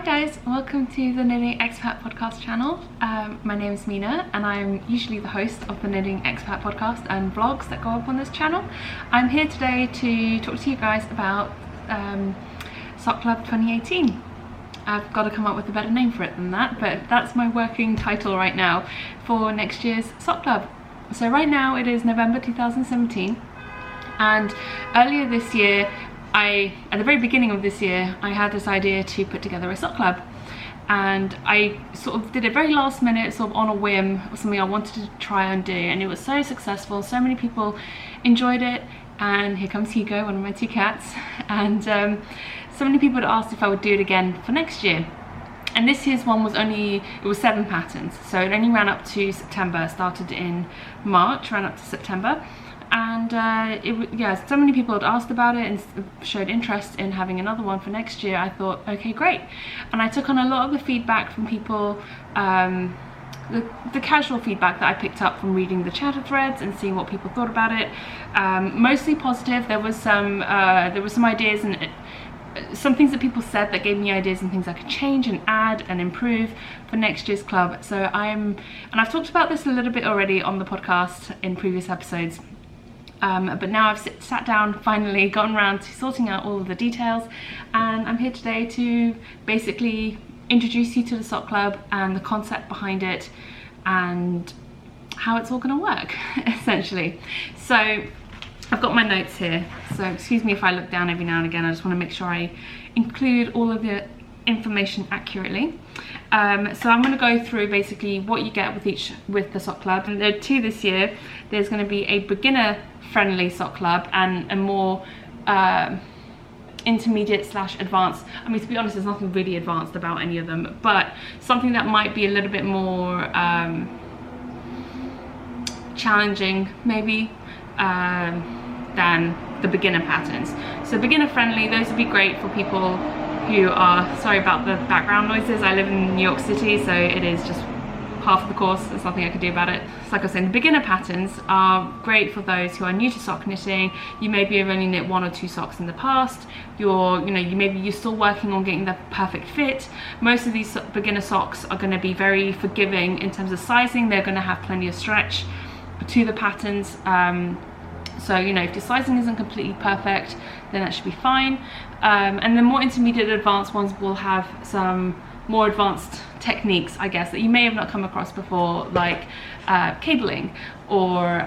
guys, welcome to the Knitting Expat Podcast channel. My name is Mina and I'm usually the host of the Knitting Expat Podcast and vlogs that go up on this channel. I'm here today to talk to you guys about Sock Club 2018. I've got to come up with a better name for it than that, but that's my working title right now for next year's Sock Club. So right now it is November 2017, and earlier this year, at the very beginning of this year, I had this idea to put together a sock club, and I sort of did it very last minute, sort of on a whim, something I wanted to try and do, and it was so successful. So many people enjoyed it, and here comes Hugo, one of my two cats, and so many people had asked if I would do it again for next year. And this year's one was it was 7 patterns, so it only ran up to September. Started in March, ran up to September. And so many people had asked about it and showed interest in having another one for next year. I thought, okay, great. And I took on a lot of the feedback from people, the casual feedback that I picked up from reading the chatter threads and seeing what people thought about it. Mostly positive. There was some ideas and some things that people said that gave me ideas and things I could change and add and improve for next year's club. So I've talked about this a little bit already on the podcast in previous episodes. But now I've sat down, finally gotten around to sorting out all of the details, and I'm here today to basically introduce you to the sock club and the concept behind it and how it's all going to work, essentially. So I've got my notes here, so excuse me if I look down every now and again. I just want to make sure I include all of the information accurately. So I'm going to go through basically what you get with the sock club, and there are 2 this year. There's going to be a beginner friendly sock club and a more intermediate / advanced. I mean, to be honest, there's nothing really advanced about any of them, but something that might be a little bit more challenging maybe than the beginner patterns. So beginner friendly, those would be great for people who are, sorry about the background noises, I live in New York City, so it is just half of the course. There's nothing I can do about it. So like I was saying, the beginner patterns are great for those who are new to sock knitting. You maybe have only knit 1 or 2 socks in the past. You're still working on getting the perfect fit. Most of these beginner socks are going to be very forgiving in terms of sizing. They're going to have plenty of stretch to the patterns. So if your sizing isn't completely perfect, then that should be fine. And the more intermediate advanced ones will have some more advanced techniques, I guess, that you may have not come across before, like cabling, or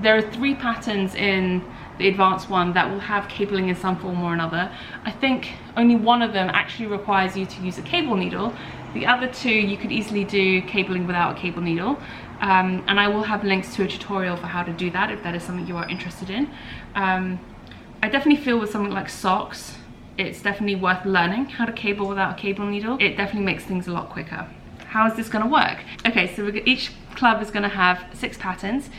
there are 3 patterns in the advanced one that will have cabling in some form or another. I think only one of them actually requires you to use a cable needle. The other 2 you could easily do cabling without a cable needle. And I will have links to a tutorial for how to do that if that is something you are interested in. I definitely feel with something like socks, it's definitely worth learning how to cable without a cable needle. It definitely makes things a lot quicker. How is this going to work? Okay, so each club is going to have 6 patterns,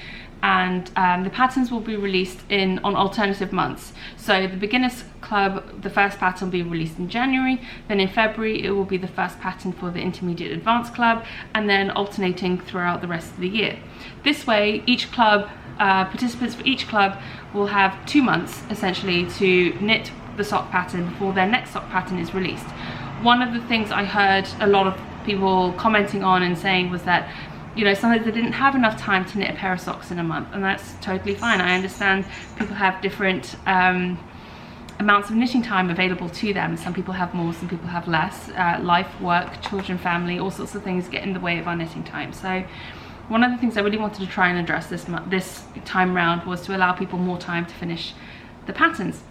and the patterns will be released on alternative months. So the beginners club, the first pattern will be released in January, then in February it will be the first pattern for the intermediate advanced club, and then alternating throughout the rest of the year. This way each club, participants for each club will have 2 months essentially to knit the sock pattern before their next sock pattern is released. One of the things I heard a lot of people commenting on and saying was that sometimes they didn't have enough time to knit a pair of socks in a month, and that's totally fine. I understand people have different amounts of knitting time available to them. Some people have more, some people have less. Life, work, children, family, all sorts of things get in the way of our knitting time. So one of the things I really wanted to try and address this time round was to allow people more time to finish the patterns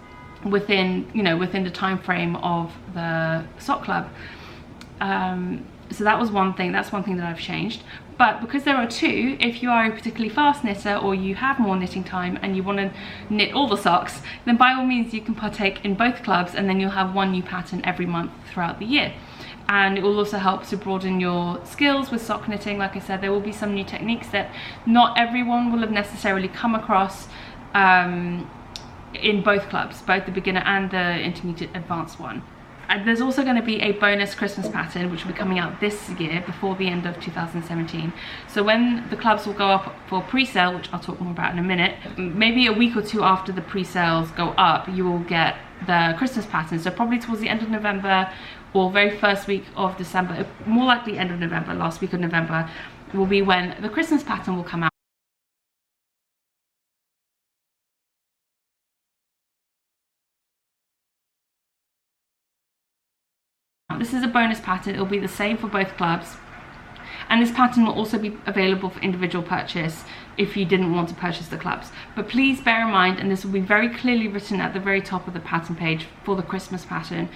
within the time frame of the sock club. So that was one thing. That's one thing that I've changed. But because there are 2, if you are a particularly fast knitter or you have more knitting time and you want to knit all the socks, then by all means you can partake in both clubs, and then you'll have 1 new pattern every month throughout the year. And it will also help to broaden your skills with sock knitting. Like I said, there will be some new techniques that not everyone will have necessarily come across in both clubs, both the beginner and the intermediate advanced one. And there's also going to be a bonus Christmas pattern which will be coming out this year before the end of 2017. So when the clubs will go up for pre-sale, which I'll talk more about in a minute, maybe a week or 2 after the pre-sales go up, you will get the Christmas pattern. So probably towards the end of November or very first week of December, more likely end of November, last week of November, will be when the Christmas pattern will come out. This is a bonus pattern. It will be the same for both clubs, and this pattern will also be available for individual purchase if you didn't want to purchase the clubs. But please bear in mind, and this will be very clearly written at the very top of the pattern page for the Christmas pattern,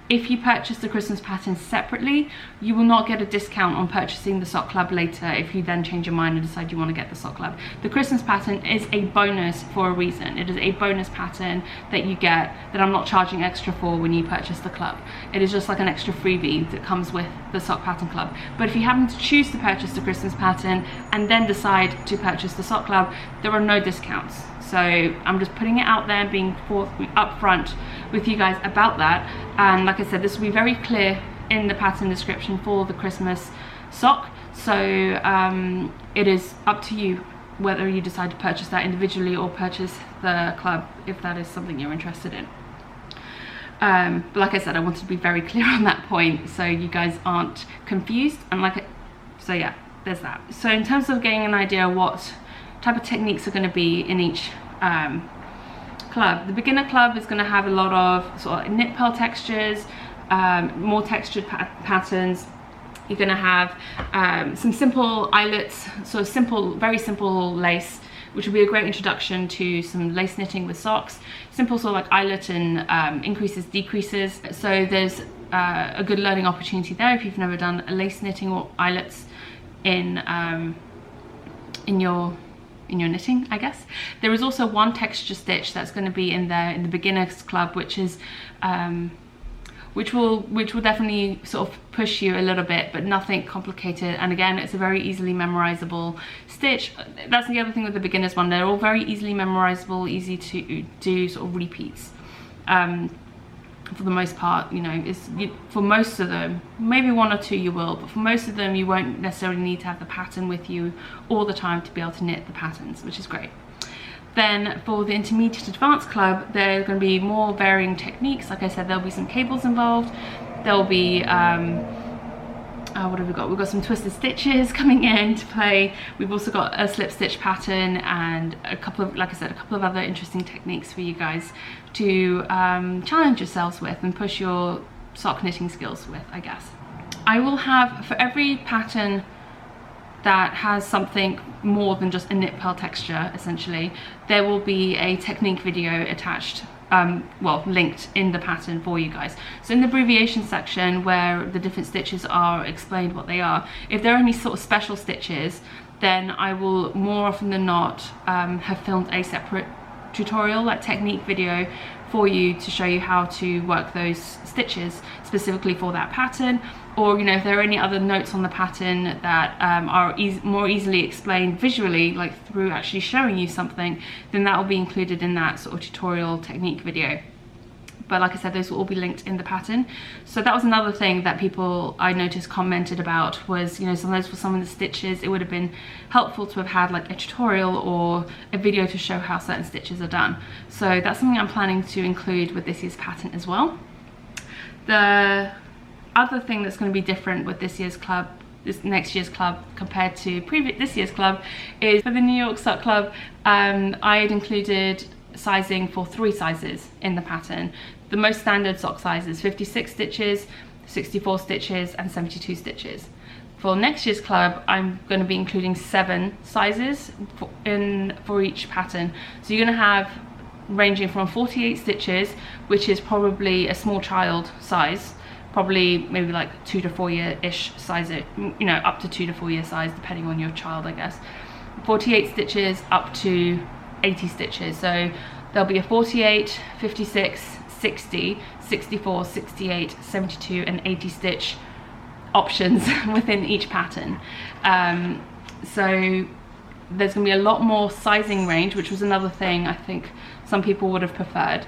if you purchase the Christmas pattern separately, you will not get a discount on purchasing the sock club later if you then change your mind and decide you want to get the sock club. The Christmas pattern is a bonus for a reason. It is a bonus pattern that you get that I'm not charging extra for when you purchase the club. It is just like an extra freebie that comes with the sock pattern club. But if you happen to choose to purchase the Christmas pattern and then decide to purchase the sock club, there are no discounts. So I'm just putting it out there and being upfront with you guys about that. And like I said, this will be very clear in the pattern description for the Christmas sock. So it is up to you whether you decide to purchase that individually or purchase the club if that is something you're interested in. But like I said, I wanted to be very clear on that point so you guys aren't confused. And so yeah, there's that. So in terms of getting an idea what type of techniques are going to be in each club, the beginner club is going to have a lot of sort of knit pearl textures, more textured patterns. You're going to have some simple eyelets, so simple, very simple lace, which will be a great introduction to some lace knitting with socks. Simple sort of like eyelet and increases, decreases. So there's a good learning opportunity there if you've never done a lace knitting or eyelets in your knitting, I guess. There is also one texture stitch that's going to be in there in the beginners club, which is which will definitely sort of push you a little bit, but nothing complicated. And again, it's a very easily memorizable stitch. That's the other thing with the beginners one, they're all very easily memorizable, easy to do sort of repeats. For the most part, you know, for most of them, maybe one or two you will, but for most of them you won't necessarily need to have the pattern with you all the time to be able to knit the patterns, which is great. Then for the intermediate advanced club, there are going to be more varying techniques. Like I said, there'll be some cables involved. There'll be what have we got? We've got some twisted stitches coming in to play. We've also got a slip stitch pattern and a couple of, like I said, a couple of other interesting techniques for you guys to challenge yourselves with and push your sock knitting skills with, I guess. I will have, for every pattern that has something more than just a knit pearl texture, essentially, there will be a technique video attached, well, linked in the pattern for you guys. So in the abbreviation section where the different stitches are explained what they are, if there are any sort of special stitches, then I will more often than not have filmed a separate tutorial, like technique video, for you to show you how to work those stitches specifically for that pattern. Or, you know, if there are any other notes on the pattern that are more easily explained visually, like through actually showing you something, then that will be included in that sort of tutorial technique video. But like I said, those will all be linked in the pattern. So that was another thing that people I noticed commented about was, you know, sometimes for some of the stitches, it would have been helpful to have had like a tutorial or a video to show how certain stitches are done. So that's something I'm planning to include with this year's pattern as well. The other thing that's going to be different with this next year's club compared to this year's club is for the New York Sock Club, I had included sizing for 3 sizes in the pattern. The most standard sock size is 56 stitches, 64 stitches and 72 stitches. For next year's club, I'm going to be including 7 sizes for each pattern. So you're going to have ranging from 48 stitches, which is probably a small child size, probably maybe like 2 to 4 year-ish size, you know, up to 2 to 4 year size, depending on your child, I guess. 48 stitches up to 80 stitches. So there'll be a 48, 56, 60, 64, 68, 72 and 80 stitch options within each pattern. So there's going to be a lot more sizing range, which was another thing I think some people would have preferred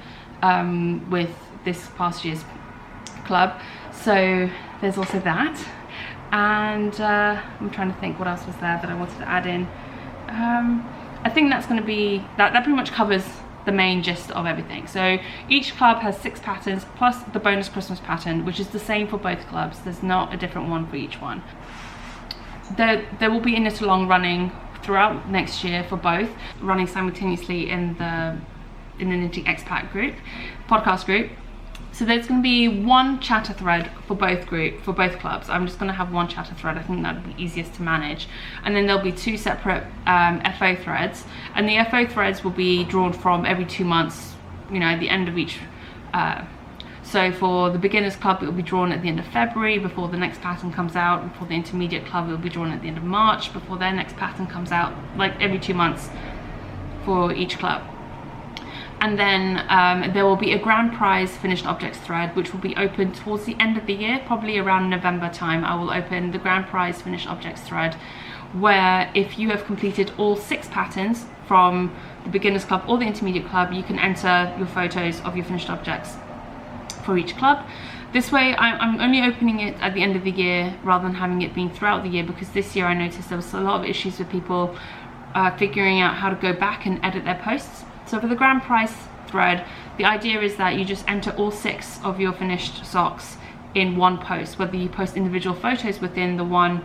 with this past year's club. So there's also that, and I'm trying to think what else was there that I wanted to add in. I think that's going to be that pretty much covers the main gist of everything. So each club has 6 patterns plus the bonus Christmas pattern, which is the same for both clubs. There's not a different one for each one. There will be a knit along running throughout next year for both, running simultaneously in the Knitting Expat group, podcast group. So there's going to be one chatter thread for both clubs. I'm just going to have one chatter thread. I think that would be easiest to manage. And then there'll be 2 separate FO threads, and the FO threads will be drawn from every 2 months, you know, at the end of each. So for the beginners club, it will be drawn at the end of February before the next pattern comes out, and for the intermediate club, it will be drawn at the end of March before their next pattern comes out, like every 2 months for each club. And then there will be a grand prize finished objects thread, which will be open towards the end of the year, probably around November time. I will open the grand prize finished objects thread, where if you have completed all 6 patterns from the beginners club or the intermediate club, you can enter your photos of your finished objects for each club. This way I'm only opening it at the end of the year rather than having it being throughout the year, because this year I noticed there was a lot of issues with people figuring out how to go back and edit their posts. So for the grand prize thread, the idea is that you just enter all 6 of your finished socks in one post, whether you post individual photos within the one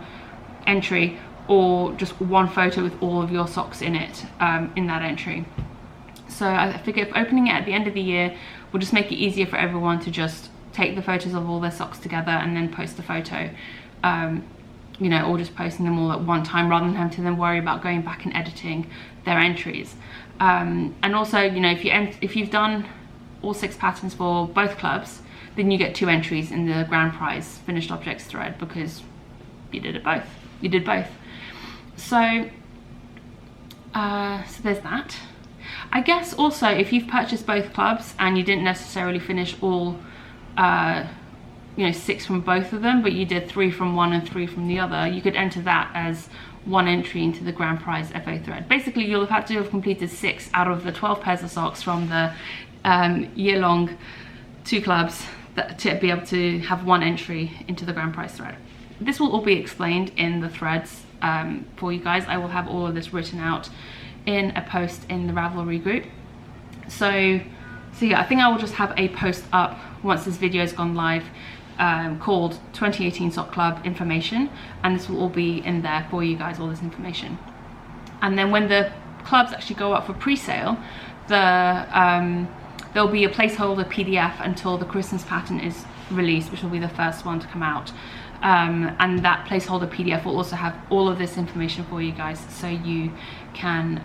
entry or just one photo with all of your socks in it, in that entry. So I figure if opening it at the end of the year will just make it easier for everyone to just take the photos of all their socks together and then post the photo, you know, or just posting them all at one time rather than having to then worry about going back and editing their entries. And also, you know, if you've done all 6 patterns for both clubs, then you get 2 entries in the grand prize finished objects thread, because you did both. So there's that. I guess also, if you've purchased both clubs and you didn't necessarily finish all, you know, 6 from both of them, but you did 3 from one and 3 from the other, you could enter that as one entry into the grand prize FO thread. Basically, you'll have had to have completed 6 out of the 12 pairs of socks from the year-long 2 clubs to be able to have one entry into the grand prize thread. This will all be explained in the threads for you guys. I will have all of this written out in a post in the Ravelry group. So yeah, I think I will just have a post up once this video has gone live, called 2018 Sock Club Information, and this will all be in there for you guys, all this information. And then when the clubs actually go up for pre-sale, there'll be a placeholder PDF until the Christmas pattern is released, which will be the first one to come out. And that placeholder PDF will also have all of this information for you guys, so you can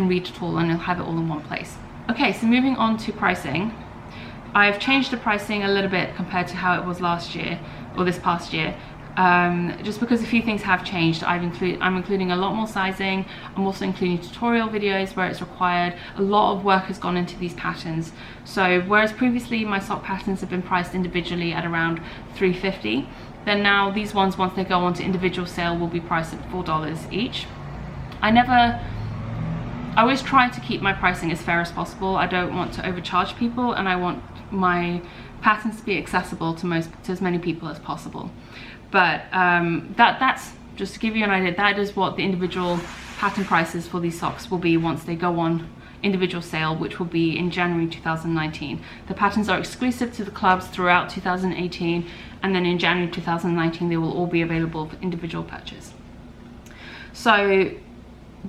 read it all and you'll have it all in one place. Okay, so moving on to pricing. I've changed the pricing a little bit compared to how it was last year or this past year, just because a few things have changed. I'm including a lot more sizing. I'm also including tutorial videos where it's required. A lot of work has gone into these patterns. So whereas previously my sock patterns have been priced individually at around $3.50, then now these ones, once they go on to individual sale, will be priced at $4 each. I always try to keep my pricing as fair as possible. I don't want to overcharge people, and I want my patterns to be accessible to as many people as possible. But that's just to give you an idea. That is what the individual pattern prices for these socks will be once they go on individual sale, which will be in January 2019. The patterns are exclusive to the clubs throughout 2018, and then in January 2019 they will all be available for individual purchase. So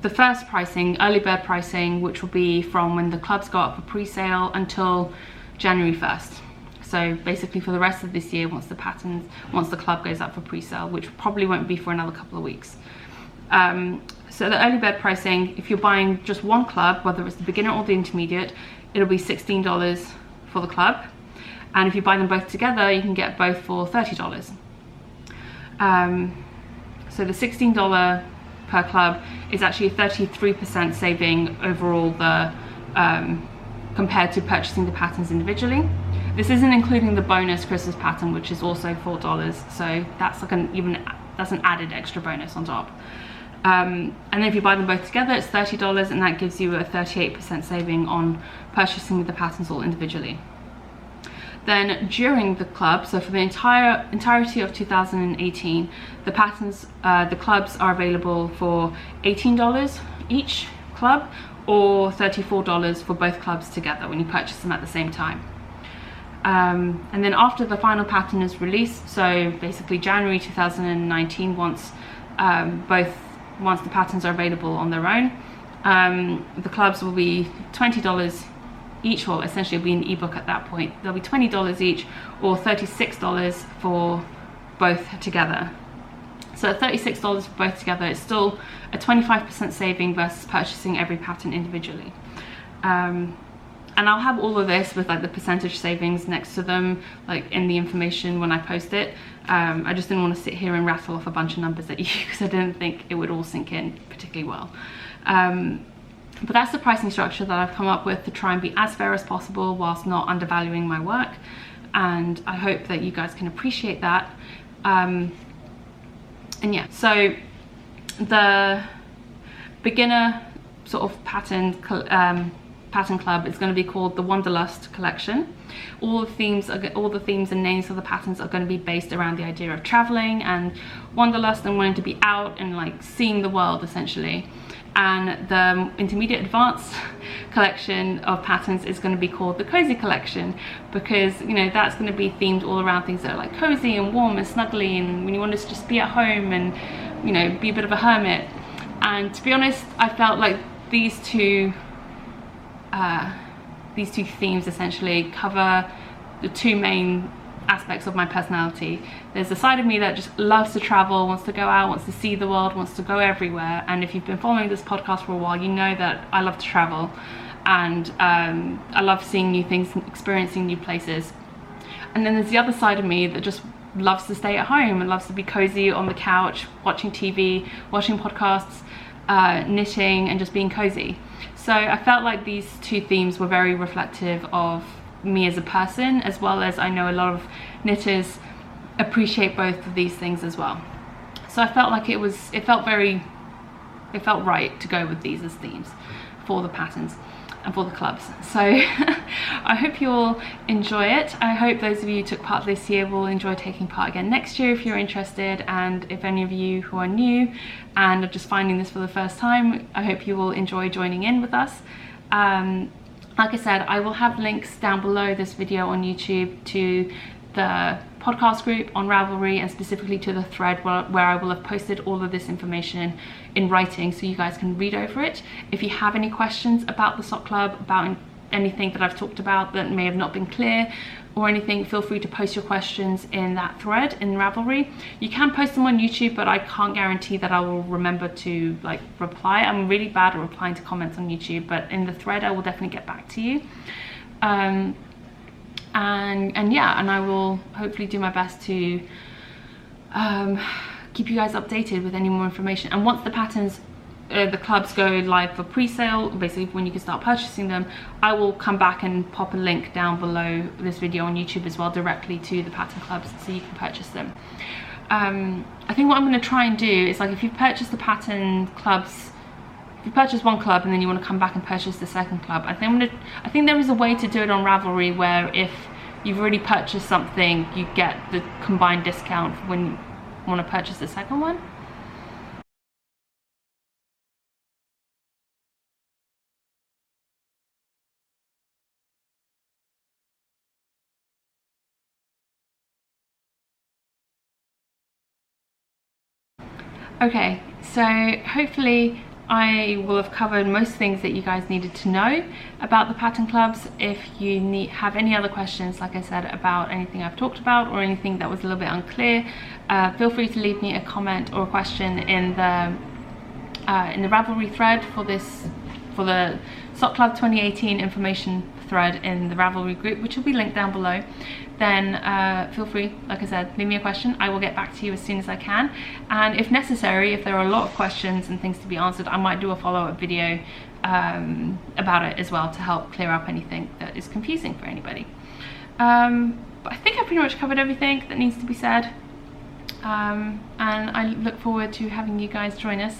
the first pricing, early bird pricing, which will be from when the clubs go up for pre-sale until January 1st. So basically for the rest of this year, once the club goes up for pre-sale, which probably won't be for another couple of weeks. So the early bird pricing, if you're buying just one club, whether it's the beginner or the intermediate, it'll be $16 for the club. And if you buy them both together, you can get both for $30. So the $16 per club is actually a 33% saving overall compared to purchasing the patterns individually. This isn't including the bonus Christmas pattern, which is also $4, so that's like that's an added extra bonus on top. And then if you buy them both together, it's $30, and that gives you a 38% saving on purchasing the patterns all individually. Then during the club, so for the entirety of 2018, the patterns, the clubs are available for $18 each club, or $34 for both clubs together when you purchase them at the same time. And then after the final pattern is released, so basically January 2019, once the patterns are available on their own, the clubs will be $20 each, or essentially it'll be an ebook at that point. They'll be $20 each, or $36 for both together. So at $36 for both together, it's still a 25% saving versus purchasing every pattern individually. And I'll have all of this with like the percentage savings next to them, like in the information when I post it. I just didn't want to sit here and rattle off a bunch of numbers at you because I didn't think it would all sink in particularly well. But that's the pricing structure that I've come up with to try and be as fair as possible whilst not undervaluing my work. And I hope that you guys can appreciate that. And yeah, so the beginner sort of pattern club is going to be called the Wanderlust collection. All the themes and names of the patterns are going to be based around the idea of traveling and wanderlust and wanting to be out and like seeing the world essentially. And the intermediate advanced collection of patterns is going to be called the Cozy collection, because you know that's going to be themed all around things that are like cozy and warm and snuggly, and when you want to just be at home and you know be a bit of a hermit. And to be honest, I felt like these two themes essentially cover the two main aspects of my personality. There's a side of me that just loves to travel, wants to go out, wants to see the world, wants to go everywhere. And if you've been following this podcast for a while, you know that I love to travel, and I love seeing new things and experiencing new places. And then there's the other side of me that just loves to stay at home and loves to be cozy on the couch, watching TV, watching podcasts, knitting, and just being cozy. So I felt like these two themes were very reflective of me as a person, as well as I know a lot of knitters appreciate both of these things as well. So I felt like it felt right to go with these as themes for the patterns and for the clubs. So I hope you all enjoy it. I hope those of you who took part this year will enjoy taking part again next year if you're interested, and if any of you who are new and are just finding this for the first time, I hope you will enjoy joining in with us. Like I said, I will have links down below this video on YouTube to the podcast group on Ravelry, and specifically to the thread where I will have posted all of this information in writing so you guys can read over it. If you have any questions about the sock club, about anything that I've talked about that may have not been clear or anything, feel free to post your questions in that thread in Ravelry. You can post them on YouTube, but I can't guarantee that I will remember to like reply. I'm really bad at replying to comments on YouTube, but in the thread I will definitely get back to you. And I will hopefully do my best to keep you guys updated with any more information. And once the patterns, the clubs go live for pre-sale, basically when you can start purchasing them, I will come back and pop a link down below this video on YouTube as well, directly to the pattern clubs, so you can purchase them. I think what I'm going to try and do is, like, if you've purchased the pattern clubs, if you purchase one club and then you want to come back and purchase the second club, I think there is a way to do it on Ravelry where if you've already purchased something, you get the combined discount when you want to purchase the second one. Okay, so hopefully I will have covered most things that you guys needed to know about the pattern clubs. If you have any other questions, like I said, about anything I've talked about or anything that was a little bit unclear, feel free to leave me a comment or a question in the Ravelry thread for the Sock Club 2018 information thread in the Ravelry group, which will be linked down below. Then feel free, like I said, leave me a question. I will get back to you as soon as I can, and if necessary, if there are a lot of questions and things to be answered, I might do a follow-up video about it as well to help clear up anything that is confusing for anybody. But I think I pretty much covered everything that needs to be said, and I look forward to having you guys join us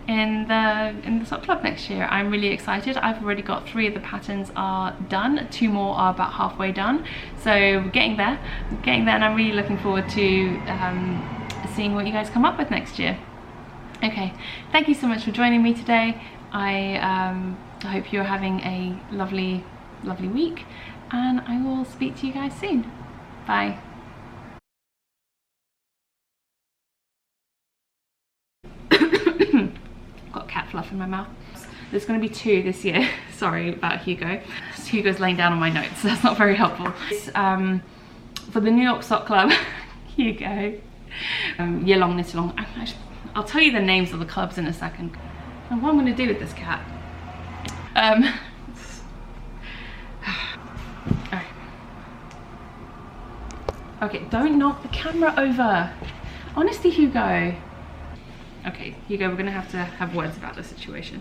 in the sock club next year. I'm really excited. I've already got 3 of the patterns are done, 2 more are about halfway done, so we're getting there, and I'm really looking forward to seeing what you guys come up with next year. Okay, thank you so much for joining me today. I I hope you're having a lovely week, and I will speak to you guys soon. Bye. Got cat fluff in my mouth. There's going to be 2 this year. Sorry about Hugo. Hugo's laying down on my notes. That's not very helpful. It's for the New York Sock Club. Hugo. Year long, knit along. I'll tell you the names of the clubs in a second. And what I'm going to do with this cat. Alright. Okay, don't knock the camera over. Honestly, Hugo. Okay, Hugo, we're gonna have to have words about the situation.